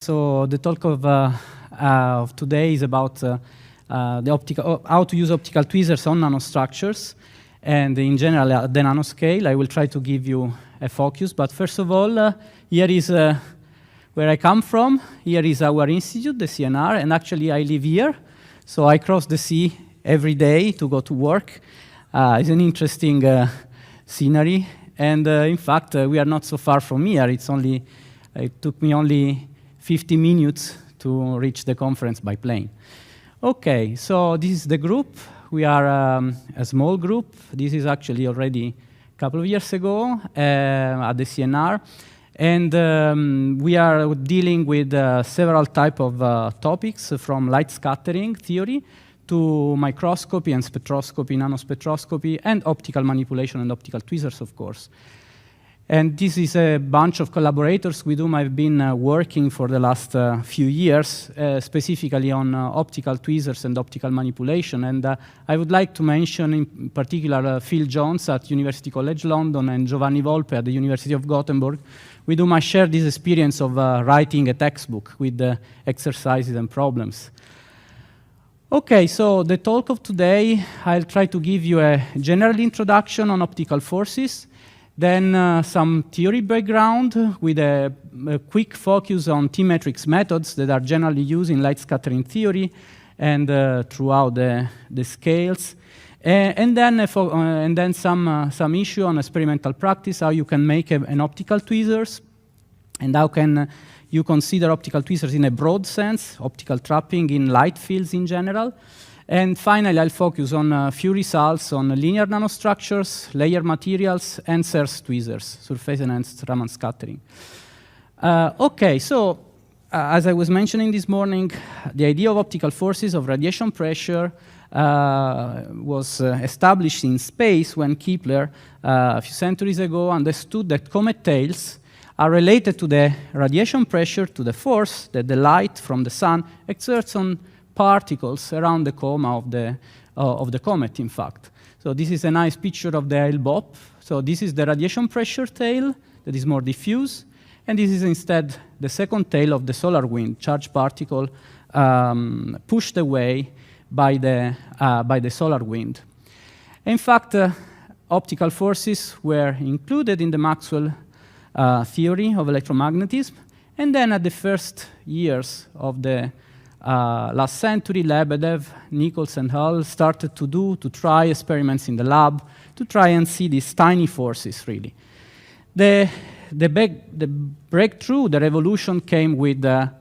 So the talk of today is about how to use optical tweezers on nanostructures, and in general the nanoscale. I will try to give you a focus, but first of all, here is where I come from. Here is our institute, the CNR, and actually I live here, so I cross the sea every day to go to work. It's an interesting scenery, and in fact, we are not so far from here. It took me only 50 minutes to reach the conference by plane. Okay, so this is the group. We are a small group. This is actually already a couple of years ago at the CNR. And we are dealing with several types of topics, from light scattering theory to microscopy and spectroscopy, nanospectroscopy, and optical manipulation and optical tweezers, of course. And this is a bunch of collaborators with whom I've been working for the last few years, specifically on optical tweezers and optical manipulation. And I would like to mention in particular Phil Jones at University College London and Giovanni Volpe at the University of Gothenburg, with whom I share this experience of writing a textbook with exercises and problems. Okay, so the talk of today, I'll try to give you a general introduction on optical forces, then some theory background with a quick focus on T-matrix methods that are generally used in light scattering theory and throughout the scales. And then some issue on experimental practice, how you can make an optical tweezers, and how can you consider optical tweezers in a broad sense, optical trapping in light fields in general. And finally, I'll focus on a few results on linear nanostructures, layer materials, and SERS tweezers, surface-enhanced Raman scattering. Okay, so as I was mentioning this morning, the idea of optical forces of radiation pressure was established in space when Kepler, a few centuries ago, understood that comet tails are related to the radiation pressure, to the force that the light from the sun exerts on particles around the coma of the comet, in fact. So this is a nice picture of the Hale-Bopp. So this is the radiation pressure tail that is more diffuse, and this is instead the second tail of the solar wind, charged particle pushed away by the solar wind. In fact, optical forces were included in the Maxwell theory of electromagnetism, and then at the first years of the last century, Lebedev, Nichols, and Hull started to try experiments in the lab to try and see these tiny forces, really. The breakthrough, the revolution came with